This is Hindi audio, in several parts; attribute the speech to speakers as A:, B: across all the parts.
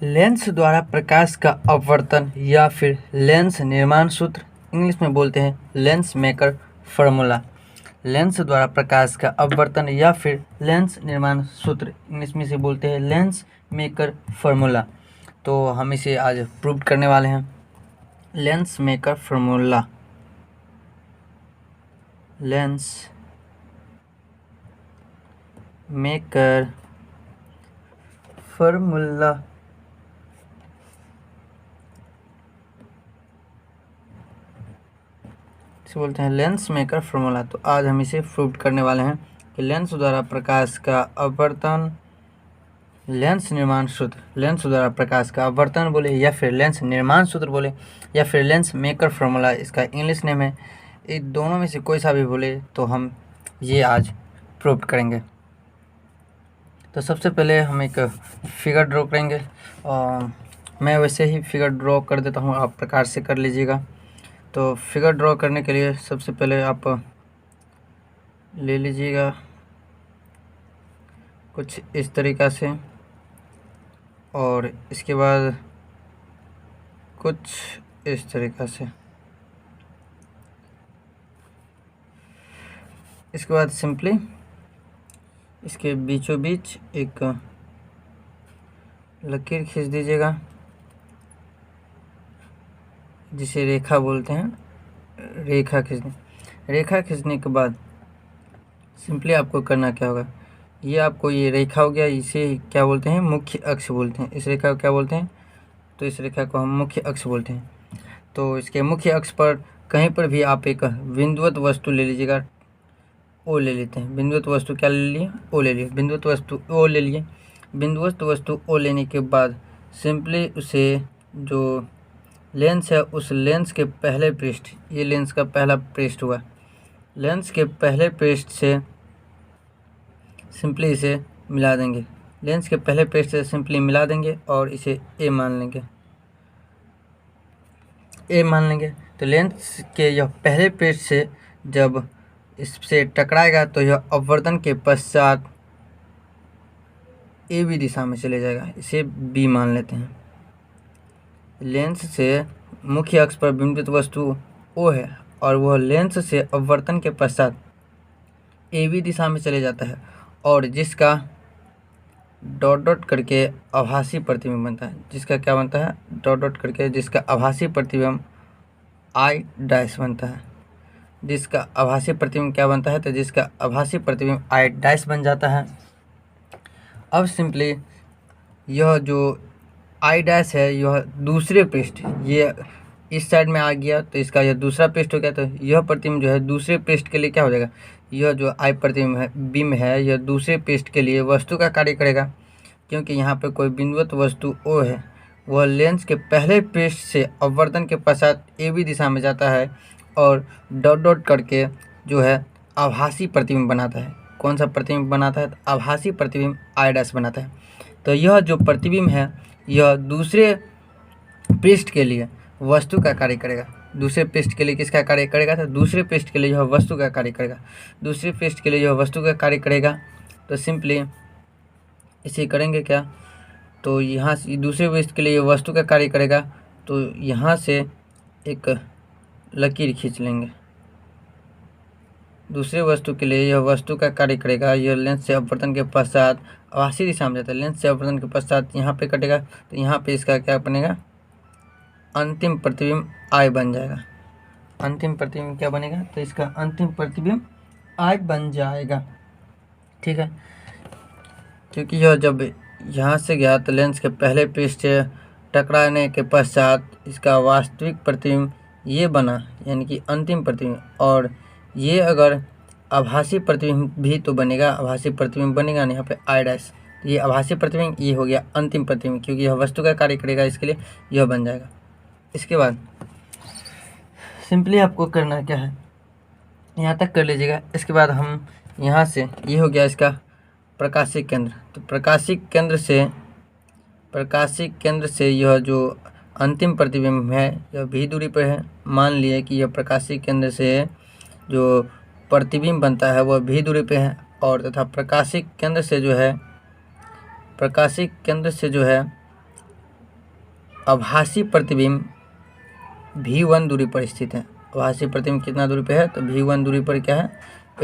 A: लेंस द्वारा प्रकाश का अपवर्तन या फिर लेंस निर्माण सूत्र, इंग्लिश में बोलते हैं लेंस मेकर फार्मूला। लेंस द्वारा प्रकाश का अपवर्तन या फिर लेंस निर्माण सूत्र, इंग्लिश में से बोलते हैं लेंस मेकर फार्मूला। तो हम इसे आज प्रूव करने वाले हैं। Lens maker formula, lens maker formula. इसे बोलते हैं लेंस मेकर फार्मूला। तो आज हम इसे प्रूव करने वाले हैं कि लेंस द्वारा प्रकाश का अपवर्तन, लेंस निर्माण सूत्र, लेंस द्वारा प्रकाश का अपवर्तन बोले या फिर लेंस निर्माण सूत्र बोले या फिर लेंस मेकर फार्मूला इसका इंग्लिश नेम है। इन दोनों में से कोई सा भी बोले तो हम ये आज प्रूव करेंगे। तो सबसे पहले हम एक फिगर ड्रॉ करेंगे। मैं वैसे ही फिगर ड्रॉ कर देता हूँ, आप प्रकार से कर लीजिएगा। तो फिगर ड्रॉ करने के लिए सबसे पहले आप ले लीजिएगा कुछ इस तरीक़ा से, और इसके बाद कुछ इस तरीक़ा से। इसके बाद सिंपली इसके बीचों बीच एक लकीर खींच दीजिएगा, जिसे रेखा बोलते हैं। रेखा खींचने के बाद सिंपली आपको करना क्या होगा, ये आपको ये रेखा हो गया, इसे क्या बोलते हैं, मुख्य अक्ष बोलते हैं। इस रेखा को क्या बोलते हैं, तो इस रेखा को हम मुख्य अक्ष बोलते हैं। तो इसके मुख्य अक्ष पर कहीं पर भी आप एक बिंदुवत वस्तु ले लीजिएगा। ओ ले लेते हैं, बिंदुवत वस्तु क्या ले लिए, ओ ले लिए, बिंदुवत वस्तु ओ ले लिए। बिंदुवत वस्तु ओ लेने के बाद सिंपली उसे जो लेंस है उस लेंस के पहले पृष्ठ, ये लेंस का पहला पृष्ठ हुआ, लेंस के पहले पृष्ठ से सिंपली इसे मिला देंगे। लेंस के पहले पृष्ठ से सिंपली मिला देंगे और इसे ए मान लेंगे, ए मान लेंगे। तो लेंस के यह पहले पृष्ठ से जब इससे टकराएगा तो यह अपवर्तन के पश्चात ए बी दिशा में चले जाएगा, इसे बी मान लेते हैं। लेंस से मुख्य अक्ष पर बिंबित वस्तु ओ है और वह लेंस से अपवर्तन के पश्चात ए बी दिशा में चले जाता है, और जिसका डॉट डॉट करके आभासी प्रतिबिंब बनता है। जिसका क्या बनता है, डॉट डॉट करके, जिसका आभासी प्रतिबिंब आई डैश बनता है। जिसका आभासी प्रतिबिंब क्या बनता है, तो जिसका आभासी प्रतिबिंब आई डैश बन जाता है। अब सिंपली यह जो आई डैश है यह दूसरे पृष्ठ, ये इस साइड में आ गया तो इसका यह दूसरा पृष्ठ हो गया। तो यह प्रतिबिंब जो है दूसरे पृष्ठ के लिए क्या हो जाएगा, यह जो आई प्रतिबिंब है, बिंब है, यह दूसरे पृष्ठ के लिए वस्तु का कार्य करेगा। क्योंकि यहाँ पे कोई बिंदुवत वस्तु ओ है, वह लेंस के पहले पृष्ठ से अपवर्तन के पश्चात ए बी दिशा में जाता है और डॉट डॉट करके जो है आभासी प्रतिबिंब बनाता है। कौन सा प्रतिबिंब बनाता है, आभासी प्रतिबिंब आई डैश बनाता है। तो यह जो प्रतिबिंब है यह दूसरे पृष्ठ के लिए वस्तु का कार्य करेगा। दूसरे पृष्ठ के लिए किसका कार्य करेगा, तो दूसरे पृष्ठ के लिए यह वस्तु का कार्य करेगा। दूसरे पृष्ठ के लिए यह वस्तु का कार्य करेगा। तो सिंपली इसे करेंगे क्या, तो यहाँ से दूसरे पृष्ठ के लिए यह वस्तु का कार्य करेगा, तो यहाँ से एक लकीर खींच लेंगे। दूसरे वस्तु के लिए यह वस्तु का कार्य करेगा। यह लेंस से अपवर्तन के पश्चात आभासी दिशा में जाता है। लेंस से अपवर्तन के पश्चात यहाँ पे कटेगा, तो यहाँ पे इसका क्या बनेगा, अंतिम प्रतिबिंब आई बन जाएगा। अंतिम प्रतिबिंब क्या बनेगा, तो इसका अंतिम प्रतिबिंब आई बन जाएगा। ठीक है, क्योंकि यह जब यहाँ से गया तो लेंस के पहले पृष्ठ से टकराने के पश्चात इसका वास्तविक प्रतिबिंब ये बना, यानी कि अंतिम प्रतिबिंब। और ये अगर आभासी प्रतिबिंब भी तो बनेगा, आभासी प्रतिबिंब बनेगा ना यहाँ पे आई डैश, ये आभासी प्रतिबिंब, ये हो गया अंतिम प्रतिबिंब, क्योंकि यह वस्तु का कार्य करेगा, इसके लिए यह बन जाएगा। इसके बाद सिंपली आपको करना क्या है, यहाँ तक कर लीजिएगा। इसके बाद हम यहाँ से, ये हो गया इसका प्रकाशिक केंद्र। तो प्रकाशिक केंद्र से यह जो अंतिम प्रतिबिंब है यह भी दूरी पर है। मान लिए कि यह प्रकाशिक केंद्र से जो प्रतिबिंब बनता है वह भी दूरी पे है, और तथा प्रकाशिक केंद्र से जो है आभासी प्रतिबिंब v1 दूरी पर स्थित है। आभासी प्रतिबिंब कितना दूरी पर है? तो v1 दूरी पर क्या है?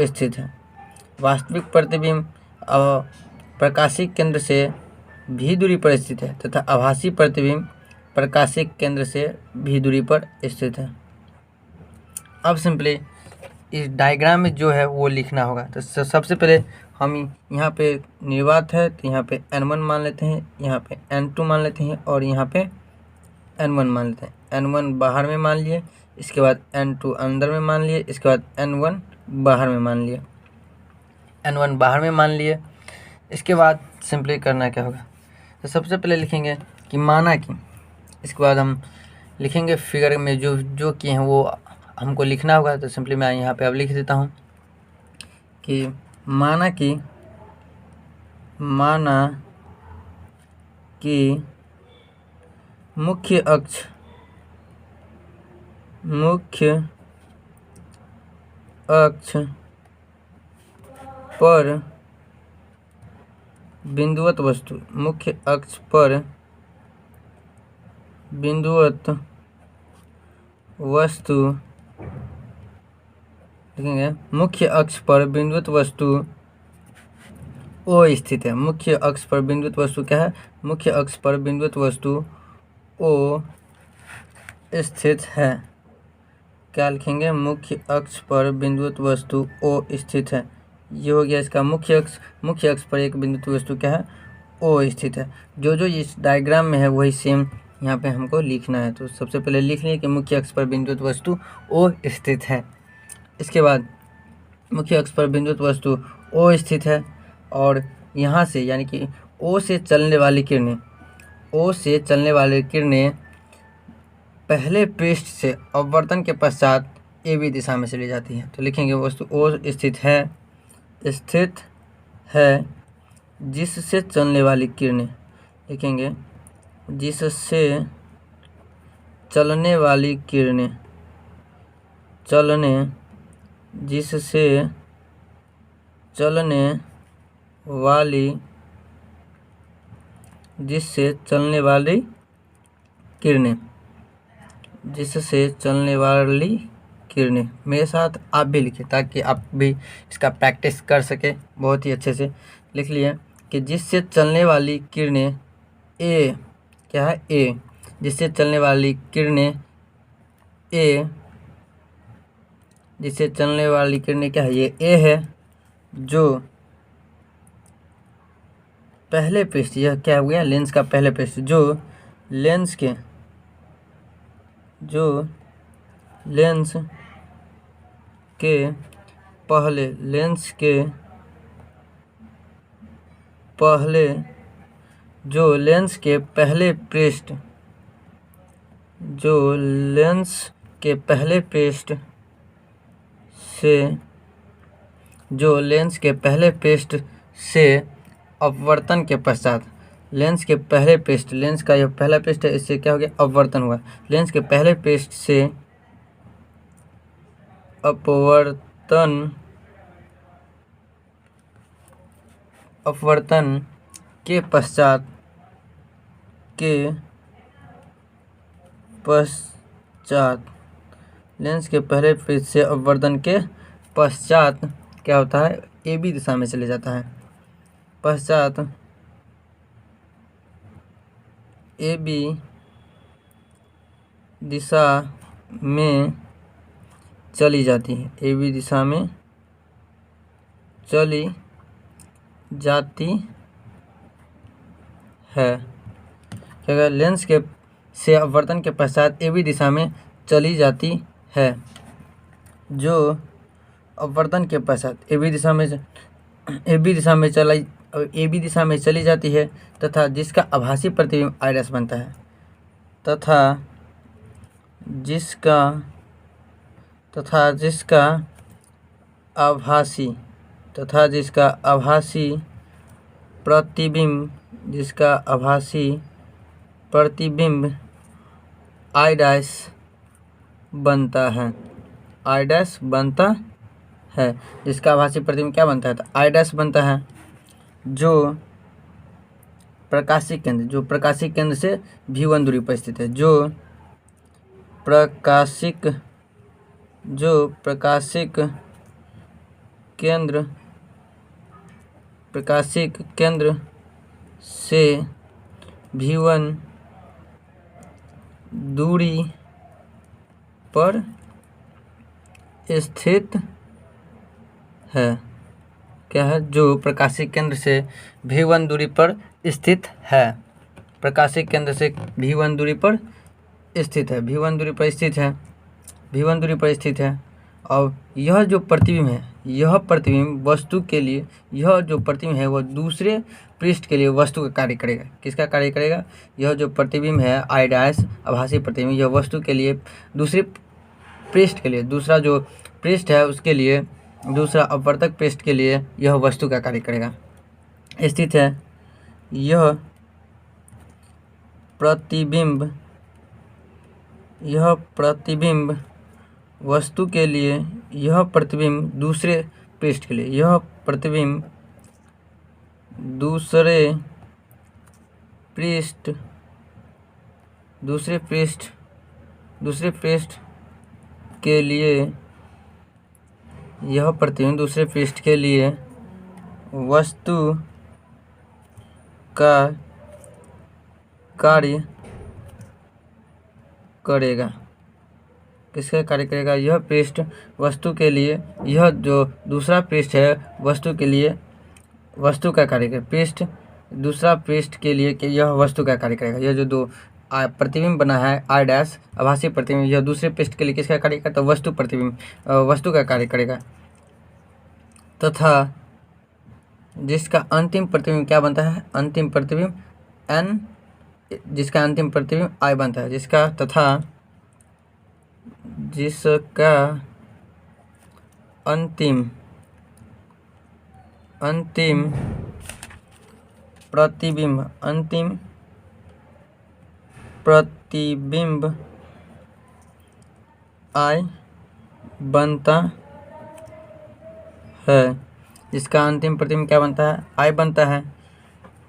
A: स्थित है। वास्तविक प्रतिबिंब प्रकाशिक केंद्र से v दूरी पर स्थित है तथा आभासी प्रतिबिंब प्रकाशिक केंद्र से v दूरी पर स्थित है। अब सिंपली इस डायग्राम में जो है वो लिखना होगा। तो सबसे पहले हम यहाँ पे निर्वात है तो यहाँ पे n1 मान लेते हैं, यहाँ पे n2 मान लेते हैं और यहाँ पे n1 मान लेते हैं। n1 बाहर में मान लिए, इसके बाद n2 अंदर में मान लिए, इसके बाद n1 बाहर में मान लिए। n1 बाहर में मान लिए, इसके बाद सिंपली करना क्या होगा? तो सबसे पहले लिखेंगे कि माना कि, इसके बाद हम लिखेंगे फिगर में जो किए हैं वो हमको लिखना होगा। तो सिंपली मैं यहाँ पे अब लिख देता हूँ कि माना कि मुख्य अक्ष पर बिंदुवत वस्तु, मुख्य अक्ष पर बिंदुवत वस्तु लिखेंगे। मुख्य अक्ष पर बिंदुवत वस्तु O स्थित है। मुख्य अक्ष पर बिंदुवत वस्तु क्या है? मुख्य अक्ष पर बिंदुवत वस्तु O स्थित है। क्या लिखेंगे? मुख्य अक्ष पर बिंदुवत वस्तु O स्थित है। ये हो गया इसका मुख्य अक्ष। मुख्य अक्ष पर एक बिंदुवत वस्तु क्या है? O स्थित है। जो इस डायग्राम में है वही सेम यहाँ पे हमको लिखना है। तो सबसे पहले लिख लिए कि मुख्य अक्ष पर बिंदुवत वस्तु O स्थित है। इसके बाद मुख्य अक्ष पर बिंदुवत वस्तु O स्थित है और यहाँ से यानी कि O से चलने वाली किरणें पहले पृष्ठ से अपवर्तन के पश्चात AB दिशा में चली जाती हैं। तो लिखेंगे वस्तु O स्थित है जिससे चलने वाली किरणें, लिखेंगे जिससे चलने वाली किरणें मेरे साथ आप भी लिखें ताकि आप भी इसका प्रैक्टिस कर सके बहुत ही अच्छे से। लिख लिए कि जिससे चलने वाली किरणें A क्या है? A, जिससे चलने वाली किरणें क्या है? ये A है। जो पहले पृष्ठ, यह क्या हो गया? लेंस का पहले पृष्ठ, जो लेंस के पहले पृष्ठ से अपवर्तन के पश्चात, लेंस का यह पहला पृष्ठ है, इससे क्या हो गया? अपवर्तन हुआ। लेंस के पहले पृष्ठ से अपवर्तन के पश्चात लेंस के पहले पृष्ठ से अपवर्तन के पश्चात क्या होता है? AB दिशा में चले जाता है। पश्चात AB दिशा में चली जाती है। AB दिशा में चली जाती है। क्या कहा? लेंस से अपवर्तन के पश्चात AB दिशा में चली जाती है। जो अपवर्तन के पश्चात AB दिशा में चली जाती है तथा जिसका आभासी प्रतिबिंब I' बनता है, तथा जिसका आभासी प्रतिबिंब I' बनता है। जिसका आभासी प्रतिबिंब क्या बनता है? तो I' बनता है। जो प्रकाशिक केंद्र, जो प्रकाशिक केंद्र से v1 दूरी पर स्थित है, जो प्रकाशिक केंद्र से v1 दूरी पर स्थित है। क्या है? जो प्रकाशिक केंद्र से v1 दूरी पर स्थित है, प्रकाशिक केंद्र से v1 दूरी पर स्थित है, v1 दूरी पर स्थित है, v1 दूरी पर स्थित है। और यह जो प्रतिबिंब है, यह प्रतिबिंब वस्तु के लिए, यह जो प्रतिबिंब है वह दूसरे पृष्ठ के लिए वस्तु का कार्य करेगा। किसका कार्य करेगा? यह जो प्रतिबिंब है I डैश आभासी प्रतिबिंब, यह वस्तु के लिए दूसरे पृष्ठ के लिए, दूसरा जो पृष्ठ है उसके लिए, दूसरा अपवर्तक पृष्ठ के लिए यह वस्तु का कार्य करेगा, स्थित है। यह प्रतिबिंब वस्तु के लिए, यह प्रतिबिंब दूसरे पृष्ठ के लिए, यह प्रतिबिंब दूसरे पृष्ठ के लिए, यह प्रतिबिंब दूसरे पृष्ठ के लिए वस्तु का कार्य करेगा। किसका कार्य करेगा? यह पृष्ठ वस्तु के लिए, यह जो दूसरा पृष्ठ है वस्तु के लिए वस्तु का कार्य करेगा। पृष्ठ दूसरा पृष्ठ के लिए कि यह वस्तु का कार्य करेगा। यह जो दो प्रतिबिंब बना है I डैश आभासी प्रतिबिंब, यह दूसरे पृष्ठ के लिए किसका कार्य करता है? वस्तु प्रतिबिंब, वस्तु का कार्य करेगा। तथा जिसका अंतिम प्रतिबिंब क्या बनता है? अंतिम प्रतिबिंब n, जिसका अंतिम प्रतिबिंब I बनता है, जिसका अंतिम प्रतिबिंब I बनता है, जिसका अंतिम प्रतिबिंब क्या बनता है? I बनता है।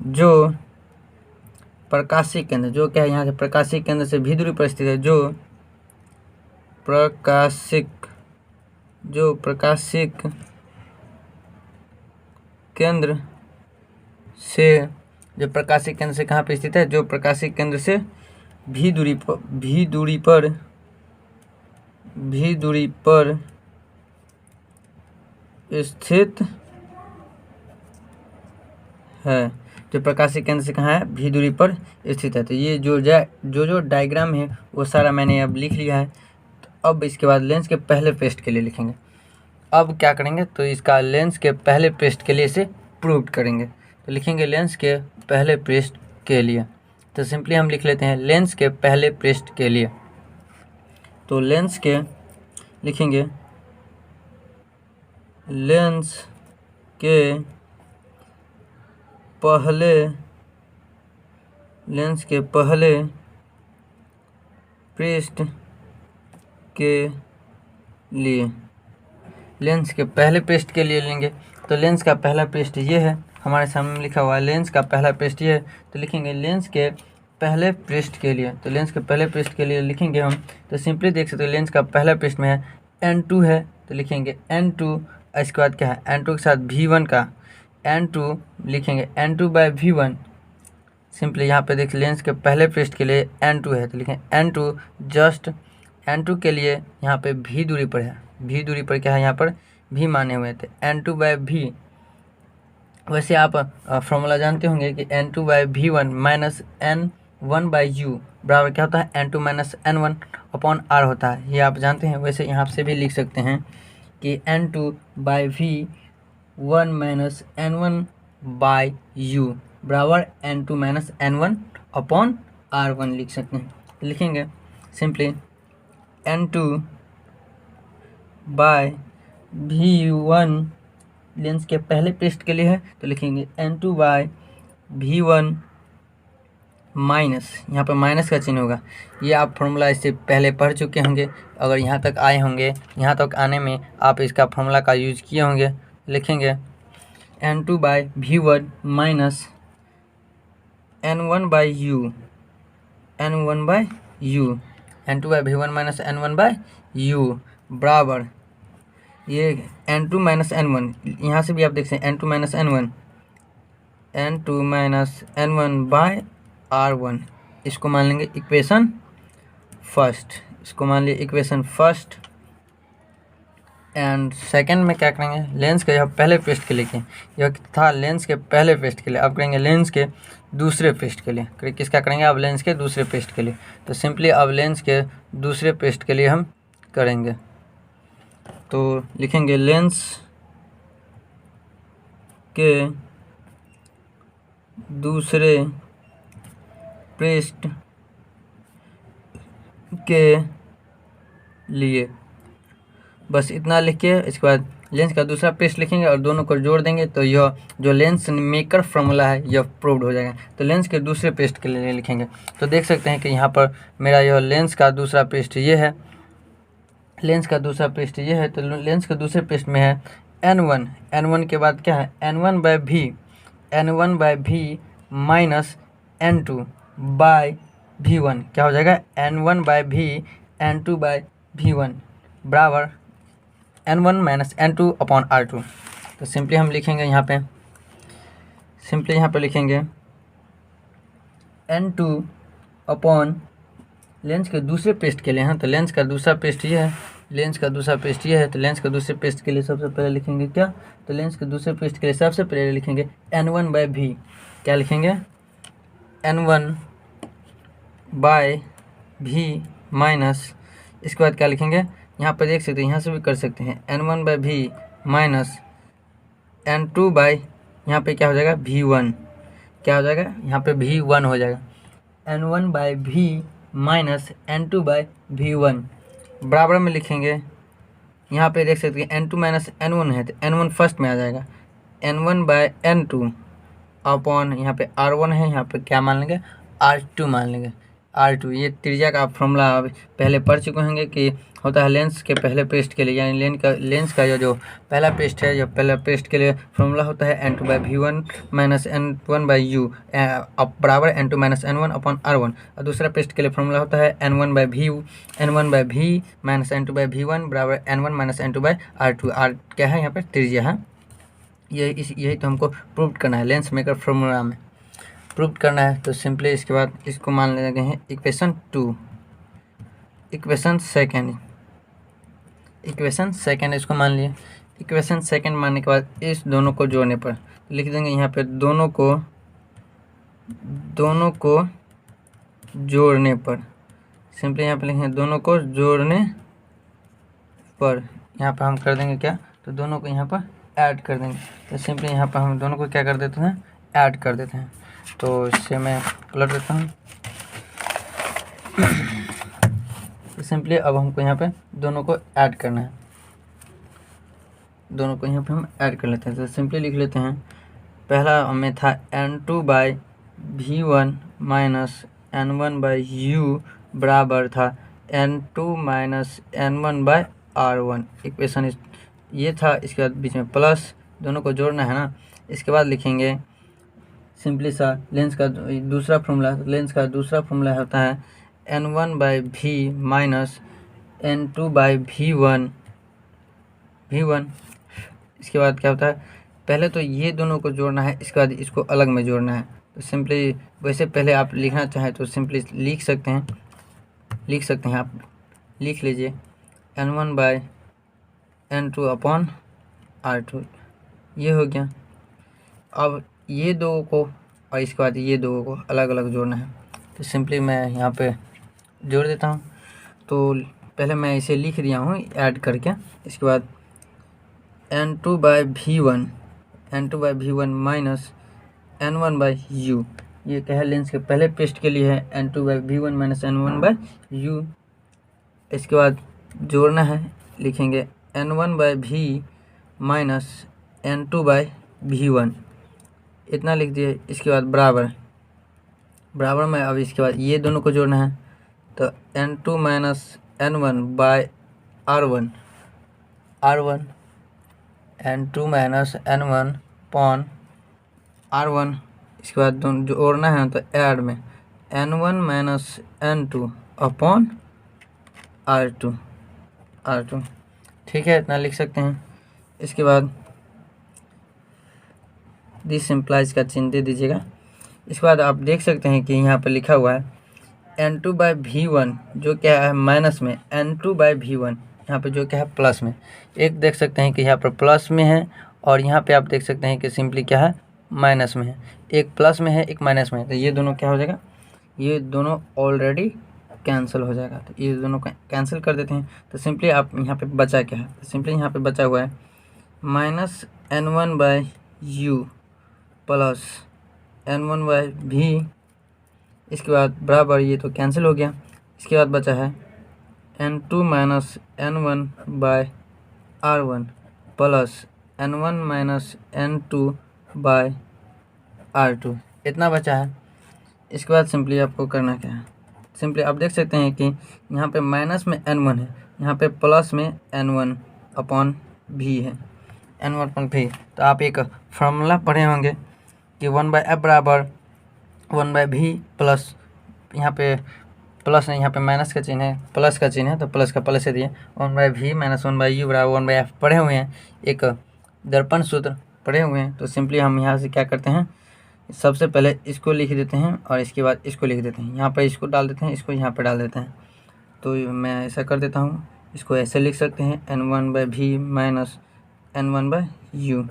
A: जो प्रकाशिक केंद्र, जो क्या है यहाँ से प्रकाशिक केंद्र से v दूरी पर स्थित है, जो प्रकाशिक केंद्र से, जो प्रकाशिक केंद्र से कहाँ पे स्थित है? जो प्रकाशिक केंद्र से v दूरी पर स्थित है, जो प्रकाशिक केंद्र से कहाँ है? v दूरी पर स्थित है। तो ये जो डायग्राम है वो सारा मैंने अब लिख लिया है। तो अब इसके बाद लेंस के पहले पृष्ठ के लिए लिखेंगे। अब क्या करेंगे? तो इसका लेंस के पहले पृष्ठ के लिए इसे प्रूव करेंगे। तो लिखेंगे लेंस के पहले पृष्ठ के लिए। तो सिंपली हम लिख लेते हैं लेंस के पहले पृष्ठ के लिए। तो लेंस के लिखेंगे, लेंस के पहले पृष्ठ के लिए, लेंस के पहले पृष्ठ के लिए लेंगे। तो लेंस का पहला पृष्ठ ये है, हमारे सामने लिखा हुआ है लेंस का पहला पृष्ठ ये है। तो लिखेंगे लेंस के पहले पृष्ठ के लिए। तो लेंस के पहले पृष्ठ के लिए लिखेंगे हम, तो सिंपली देख सकते हो लेंस का पहला पृष्ठ में है n2 है, तो लिखेंगे n2। इसके बाद क्या है? n2 के साथ v1 का n2 लिखेंगे, n2/v1। सिंपली यहाँ पे देख लेंस के पहले पृष्ठ के लिए n2 है, तो लिखें n2। जस्ट n2 के लिए यहाँ पे v दूरी पर है, v दूरी पर क्या है? यहाँ पर v माने हुए थे, n2/v। वैसे आप फॉर्मूला जानते होंगे कि n2/v1 माइनस n1/u बराबर क्या होता है? n2 - n1/r होता है। ये आप जानते हैं। वैसे यहाँ से भी लिख सकते हैं कि n2/v1 माइनस n1/u बराबर n2 - n1/r1 लिख सकते हैं। लिखेंगे सिंपली n2/v1 लेंस के पहले पृष्ठ के लिए है, तो लिखेंगे n2/v1 माइनस, यहाँ पर माइनस का चिन्ह होगा। ये आप फॉर्मूला इससे पहले पढ़ चुके होंगे। अगर यहाँ तक आए होंगे, यहाँ तक आने में आप इसका फॉर्मूला का यूज किए होंगे। लिखेंगे n2/v1 minus N1 by you, N1 by you, N2 by V1 minus N1 by you बराबर ये N2 माइनस N1, यहाँ से भी आप देख सकते हैं N2 minus N1, N2 minus N1 by R1। इसको मान लेंगे इक्वेशन फर्स्ट, इसको मान लिया इक्वेशन फर्स्ट। एंड सेकंड में क्या करेंगे, लेंस के यह पहले पेस्ट के लिए किए, यह था लेंस के पहले पेस्ट के लिए, अब करेंगे लेंस के दूसरे पेस्ट के लिए। किसका करेंगे, अब लेंस के दूसरे पेस्ट के लिए। तो सिंपली अब लेंस के दूसरे पेस्ट के लिए हम करेंगे, तो लिखेंगे लेंस के दूसरे पेस्ट के लिए, बस इतना लिख के इसके बाद लेंस का दूसरा पेस्ट लिखेंगे और दोनों को जोड़ देंगे, तो यह जो लेंस मेकर फॉर्मूला है यह प्रूव्ड हो जाएगा। तो लेंस के दूसरे पेस्ट के लिए लिखेंगे, तो देख सकते हैं कि यहाँ पर मेरा यह लेंस का दूसरा पेस्ट ये है, लेंस का दूसरा पेस्ट ये है। तो लेंस के दूसरे पेस्ट में है N1, N1 के बाद क्या है N1 बाई भी, N1 बाई भी माइनस N2 बाई V1, क्या हो जाएगा N1 बाई भी N2 बाई V1 बराबर N1 minus N2 upon R2। तो सिंपली हम लिखेंगे यहाँ पे, सिंपली यहाँ पे लिखेंगे N2 अपॉन लेंस के दूसरे पेस्ट के लिए हैं, तो लेंस का दूसरा पेस्ट ये है, लेंस का दूसरा पेस्ट ये है। तो लेंस के दूसरे पेस्ट के लिए सबसे पहले लिखेंगे क्या, तो लेंस के दूसरे पेस्ट के लिए सबसे पहले लिखेंगे N1 बाई भी, क्या लिखेंगे N1 बाई भी माइनस, इसके बाद क्या लिखेंगे, यहाँ पर देख सकते हैं, यहाँ से भी कर सकते हैं N1 बाई भी माइनस N2 बाई, यहाँ पे क्या हो जाएगा V1, क्या हो जाएगा यहाँ पे V1 हो जाएगा, N1 बाई भी माइनस N2 बाई V1 बराबर में लिखेंगे, यहाँ पे देख सकते हैं N2 माइनस N1 है, तो N1 फर्स्ट में आ जाएगा, N1 बाई N2 अपॉन यहाँ पे R1 है, यहाँ पे क्या मान लेंगे R2 मान लेंगे, R2। ये त्रिज्या का फॉर्मूला आप पहले पढ़ चुके होंगे कि होता है लेंस के पहले पेस्ट के लिए, यानी लेंस का जो पहला पेस्ट है, जो पहला पेस्ट के लिए फॉर्मूला होता है N2 by V1 minus N1 by you बराबर N2 minus N1 upon R1। और दूसरा पेस्ट के लिए फॉर्मूला होता है N1 by V minus N2 by V1 बराबर N1 minus N2 by R2। R क्या है यहाँ पर त्रिज्या है, यही तो हमको प्रूव करना है, लेंस मेकर फॉर्मूला में प्रूव करना है। तो सिंपली इसके बाद इसको मान लेते हैं इक्वेशन 2, इक्वेशन सेकेंड इसको मान लिए। इक्वेशन सेकेंड मानने के बाद इस दोनों को जोड़ने पर लिख देंगे यहाँ पे दोनों को जोड़ने पर, सिंपली यहाँ पे लिखेंगे दोनों को जोड़ने पर, यहाँ पर हम कर देंगे क्या, तो दोनों को यहाँ पर ऐड कर देंगे। तो सिंपली यहाँ पर हम दोनों को क्या कर देते हैं, ऐड कर देते हैं। तो इससे मैं पलट देता हूँ, तो सिंपली अब हमको यहाँ पे दोनों को ऐड करना है, दोनों को यहाँ पे हम ऐड कर लेते हैं। तो सिंपली लिख लेते हैं, पहला हमें था N2 by V1 minus N1 by U बराबर था N2 minus N1 by R1। Equation ये था, इसके बाद बीच में प्लस, दोनों को जोड़ना है ना। इसके बाद लिखेंगे सिंपली सा लेंस का दूसरा फॉर्मूला, लेंस का दूसरा फॉर्मूला होता है N1 by V minus N2 by V1। इसके बाद क्या होता है, पहले तो ये दोनों को जोड़ना है, इसके बाद इसको अलग में जोड़ना है। तो सिंपली वैसे पहले आप लिखना चाहें तो सिंपली लिख सकते हैं आप लिख लीजिए N1 by N2 upon R2, ये हो गया। अब ये दो को और इसके बाद ये दो को अलग अलग जोड़ना है, तो सिंपली मैं यहाँ पे जोड़ देता हूँ। तो पहले मैं इसे लिख दिया हूँ ऐड करके, इसके बाद N2 by V1 minus N1 by U, ये क्या है लेंस के पहले पेस्ट के लिए है N2 by V1 minus N1 by U। इसके बाद जोड़ना है, लिखेंगे N1 by V minus N2 by V1, इतना लिख दिए। इसके बाद बराबर में अब इसके बाद ये दोनों को जोड़ना है, तो N2 minus N1 by R1, N2 minus N1 upon R1। इसके बाद दोनों जो ओढ़ना है तो ऐड में n1 minus n2 upon R2। ठीक है, इतना लिख सकते हैं। इसके बाद दिस सिंप्लाइज का चिन्ह दे दीजिएगा। इसके बाद आप देख सकते हैं कि यहाँ पर लिखा हुआ है n2/v1 जो क्या है माइनस में, n2/v1 यहाँ पे जो क्या है प्लस में। एक देख सकते हैं कि यहाँ पर प्लस में है और यहाँ पे आप देख सकते हैं कि सिंपली क्या है माइनस में है। एक प्लस में है, एक माइनस में है, तो ये दोनों क्या हो जाएगा, ये दोनों ऑलरेडी कैंसिल हो जाएगा। तो ये दोनों कैंसिल कर देते हैं। तो सिंपली आप यहाँ पे बचा क्या है, तो सिंपली यहाँ पे बचा हुआ है माइनस n1/u प्लस n1/v। इसके बाद बराबर, ये तो कैंसिल हो गया। इसके बाद बचा है n2 minus n1/r1 plus n1 minus n2/r2, इतना बचा है। इसके बाद सिंपली आपको करना क्या है, सिंपली आप देख सकते हैं कि यहाँ पे माइनस में n1 है, यहाँ पे प्लस में n1 अपॉन v है, n1 अपॉन v। तो आप एक फार्मूला पढ़े होंगे कि 1/f बराबर 1/v प्लस, यहाँ पे प्लस है, यहाँ पे माइनस का चिन्ह है, प्लस का चिन्ह है तो प्लस का प्लस से दिए, 1/v माइनस 1/u बराबर 1/f पढ़े हुए हैं, एक दर्पण सूत्र पढ़े हुए हैं। तो सिंपली हम यहाँ से क्या करते हैं, सबसे पहले इसको लिख देते हैं और इसके बाद इसको लिख देते हैं, यहाँ पर इसको डाल देते हैं, इसको यहाँ पर डाल देते हैं। तो मैं ऐसा कर देता हूँ, इसको ऐसे लिख सकते हैं n1/v minus n1/u,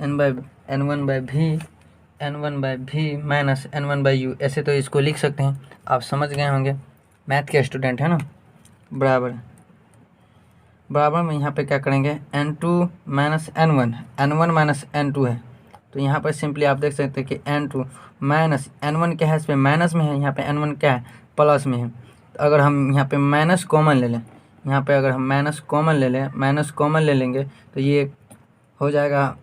A: n1/v minus n1/u, ऐसे तो इसको लिख सकते हैं। आप समझ गए होंगे, मैथ के स्टूडेंट है ना। बराबर में यहाँ पे क्या करेंगे, n2 minus n1 minus n2 है, तो यहाँ पर सिंपली आप देख सकते हैं कि n2 माइनस n1 क्या है, इस पर माइनस में है, यहाँ पे n1 क्या है प्लस में है। तो अगर हम यहाँ पे माइनस कॉमन ले लें, यहाँ पे अगर हम माइनस कॉमन ले लेंगे तो ये हो जाएगा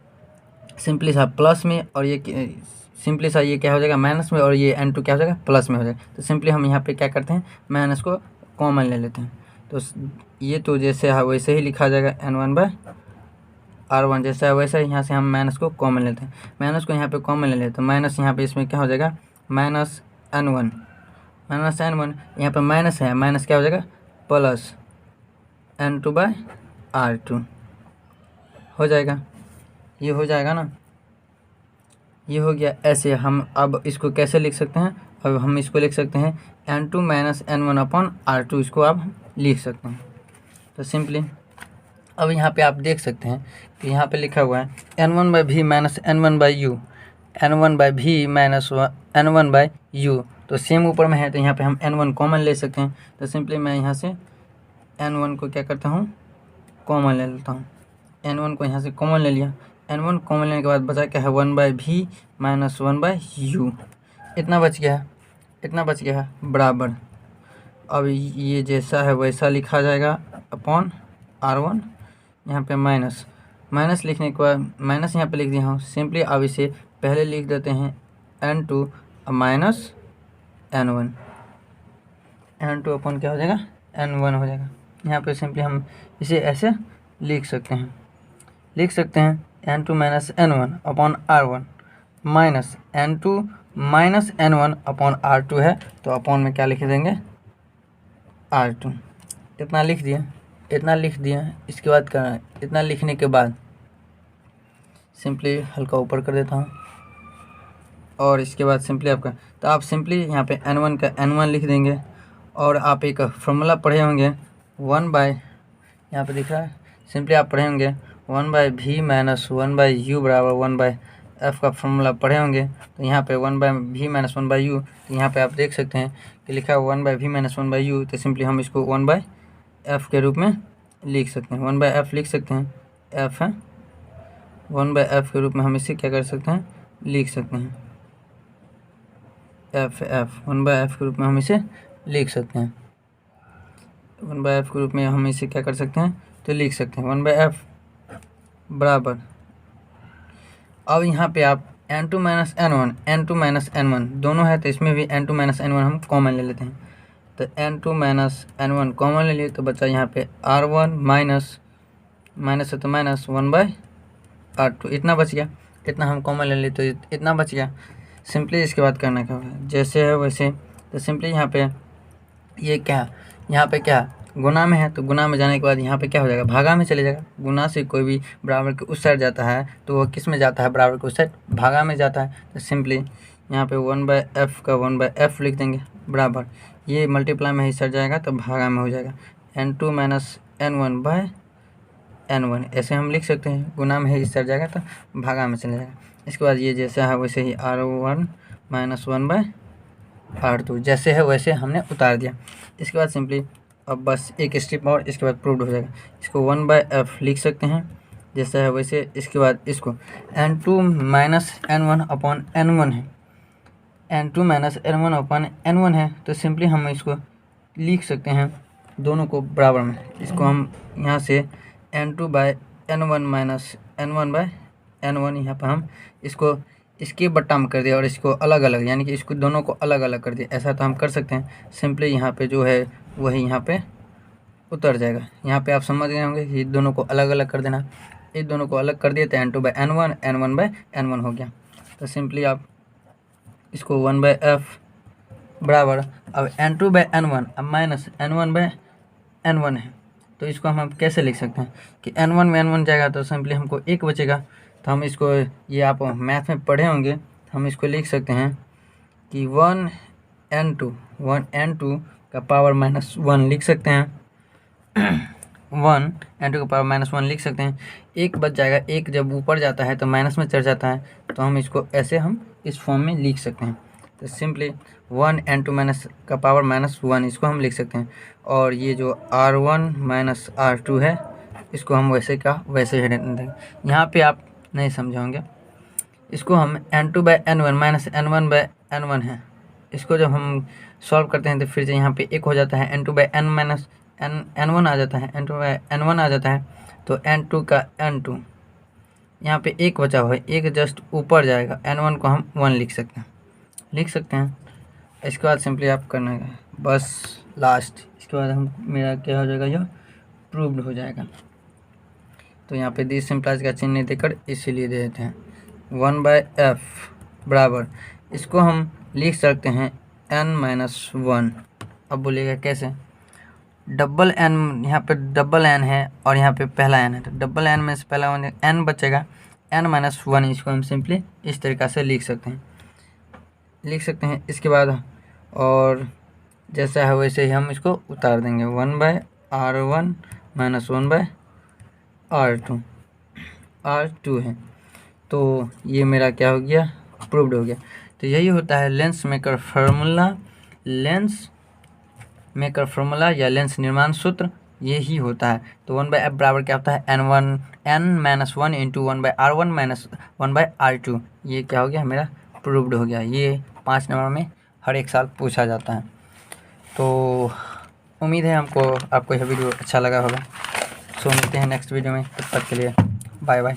A: सिंपली सा प्लस में, और ये सिंपली सा ये क्या हो जाएगा माइनस में, और ये n2 क्या हो जाएगा प्लस में हो जाएगा। तो सिंपली हम यहाँ पे क्या करते हैं, माइनस को कॉमन ले लेते हैं। तो ये तो जैसे है वैसे ही लिखा जाएगा n1/r1, जैसा है वैसा यहाँ से हम माइनस को कॉमन लेते हैं, माइनस को यहाँ पे कॉमन ले लेते हैं। तो माइनस यहाँ पे इसमें क्या हो जाएगा माइनस n1 यहाँ पे माइनस है, माइनस क्या हो जाएगा प्लस n2/r2 हो जाएगा। ये हो जाएगा ना, ये हो गया। ऐसे हम अब इसको कैसे लिख सकते हैं, अब हम इसको लिख सकते हैं n2 minus n1 upon r2, इसको आप लिख सकते हैं। तो सिंपली अब यहाँ पे आप देख सकते हैं कि यहाँ पे लिखा हुआ है n1/v minus n1/u, n1/v minus n1/u, तो सेम ऊपर में है, तो यहाँ पे हम n1 कॉमन ले सकते हैं। तो सिंपली मैं यहाँ से n1 को क्या करता हूँ कॉमन ले लेता हूँ, n1 को यहाँ से कॉमन ले लिया। n1 कॉमन लेने के बाद बचा क्या है 1/v माइनस 1/u, इतना बच गया है बराबर। अब ये जैसा है वैसा लिखा जाएगा अपॉन r1, यहाँ पे माइनस लिखने के बाद माइनस यहाँ पे लिख दिया हूँ। सिंपली अब इसे पहले लिख देते हैं n2 माइनस n1 अपॉन क्या हो जाएगा n1 हो जाएगा। यहाँ पे सिंपली हम इसे ऐसे लिख सकते हैं n2 minus n1 upon r1 minus n2 minus n1 upon r2 है, तो अपॉन में क्या लिख देंगे r2, इतना लिख दिया। इसके बाद करना, इतना लिखने के बाद सिंपली हल्का ऊपर कर देता हूँ, और इसके बाद सिंपली आपका, तो आप सिंपली यहाँ पे n1 का n1 लिख देंगे। और आप एक फॉर्मूला पढ़े होंगे यहाँ पे दिख रहा है, सिंपली आप पढ़े होंगे 1/v माइनस 1/u बराबर 1/f का फॉर्मूला पढ़े होंगे। तो यहाँ पे 1/v माइनस 1/u, तो यहाँ पे आप देख सकते हैं कि लिखा है 1/v माइनस 1/u, तो सिंपली हम इसको 1/f के रूप में लिख सकते हैं, 1/f लिख सकते हैं, f है 1/f के रूप में हम इसे क्या कर सकते हैं लिख सकते हैं, f 1/f के रूप में हम इसे लिख सकते हैं, 1/f के रूप में हम इसे क्या कर सकते हैं तो लिख सकते हैं 1/f बराबर। अब यहाँ पे आप n2 माइनस n1 दोनों है, तो इसमें भी n2 माइनस n1 हम कॉमन ले लेते हैं। तो n2 माइनस n1 कॉमन ले लिए, तो बचा यहाँ पे r1 माइनस है तो माइनस 1/r2, इतना बच गया, इतना हम कॉमन ले लिए तो इतना बच गया। सिंपली इसके बाद करना क्या होगा, जैसे है वैसे। तो सिंपली यहाँ पे ये क्या, यहाँ पे क्या गुना में है, तो गुना में जाने के बाद यहाँ पे क्या हो जाएगा, भागा में चले जाएगा। गुना से कोई भी बराबर के उस साइड जाता है तो वो किस में जाता है, बराबर के उस साइड भागा में जाता है। तो सिंपली यहाँ पे 1/f का 1/f लिख देंगे बराबर, ये मल्टीप्लाई में इस साइड जाएगा तो भागा में हो जाएगा n2 माइनस n1/n1, ऐसे हम लिख सकते हैं। गुना में है इस साइड जाएगा तो भागा में चले जाएगा। इसके बाद ये जैसा है वैसे ही r1 माइनस 1/r2 जैसे है वैसे हमने उतार दिया। इसके बाद सिंपली अब बस एक स्टेप और, इसके बाद प्रूव्ड हो जाएगा। इसको 1/f लिख सकते हैं जैसा है वैसे। इसके बाद इसको n2 माइनस n1/n1 है, n2 माइनस n1/n1 है। तो सिंपली हम इसको लिख सकते हैं दोनों को बराबर में। इसको हम यहाँ से n2/n1 माइनस n1/n1 यहाँ पर हम इसको इसके बट्टा में कर दिया और इसको अलग अलग, यानी कि इसको दोनों को अलग अलग कर दिया। ऐसा तो हम कर सकते हैं। सिंपली यहाँ पे जो है वही यहाँ पे उतर जाएगा। यहाँ पे आप समझ गए होंगे, ये दोनों को अलग अलग कर देना। ये दोनों को अलग कर दिए तो n2/n1 n1/n1 हो गया। तो सिंपली आप इसको 1/f बराबर, अब n2/n1 अब माइनस n1/n1 है, तो इसको हम कैसे लिख सकते हैं कि n1 में n1 जाएगा तो सिंपली हमको एक बचेगा। तो हम इसको, ये आप मैथ में पढ़े होंगे, हम इसको लिख सकते हैं कि 1n2 का पावर -1 लिख सकते हैं 1n2 का पावर -1 लिख सकते हैं। एक बच जाएगा, एक जब ऊपर जाता है तो माइनस में चढ़ जाता है, तो हम इसको ऐसे हम इस फॉर्म में लिख सकते हैं। तो सिंपली 1n2 माइनस का पावर -1 इसको हम लिख सकते हैं। और ये जो r1 माइनस r2 है इसको हम वैसे का वैसे ही देंगे। यहाँ पे आप नहीं समझाएंगे, इसको हम n2/n1 माइनस n1/n1 है, इसको जब हम सॉल्व करते हैं तो फिर से यहाँ पे एक हो जाता है, n2/n माइनस n1 आ जाता है, n2/n1 आ जाता है। तो n2 का n2 यहाँ पे एक बचा हुआ है, एक जस्ट ऊपर जाएगा, n1 को हम 1 लिख सकते हैं। इसके बाद सिंपली आप करना है बस लास्ट, इसके बाद हम मेरा क्या हो जाएगा, यह प्रूव्ड हो जाएगा। तो यहाँ पे दिस सिंप्लाइज का चिन्ह नहीं देकर इसीलिए दे देते हैं 1/f बराबर, इसको हम लिख सकते हैं n-1। अब बोलिएगा कैसे, डबल n, यहाँ पे डबल n है और यहाँ पे पहला n है, तो डबल n में से पहला n बचेगा, n-1। इसको हम सिंपली इस तरीक़ा से लिख सकते हैं। इसके बाद और जैसा है वैसे ही हम इसको उतार देंगे 1/r1 माइनस 1/r2 है। तो ये मेरा क्या हो गया, प्रूव्ड हो गया। तो यही होता है लेंस मेकर फार्मूला या लेंस निर्माण सूत्र, यही होता है। तो 1/f बराबर क्या होता है, n-1 into 1/r1 minus 1/r2। ये क्या हो गया, मेरा प्रूव्ड हो गया। ये 5 नंबर में हर एक साल पूछा जाता है। तो उम्मीद है आपको यह वीडियो अच्छा लगा होगा। सो मिलते हैं नेक्स्ट वीडियो में, तब तक के लिए बाय बाय।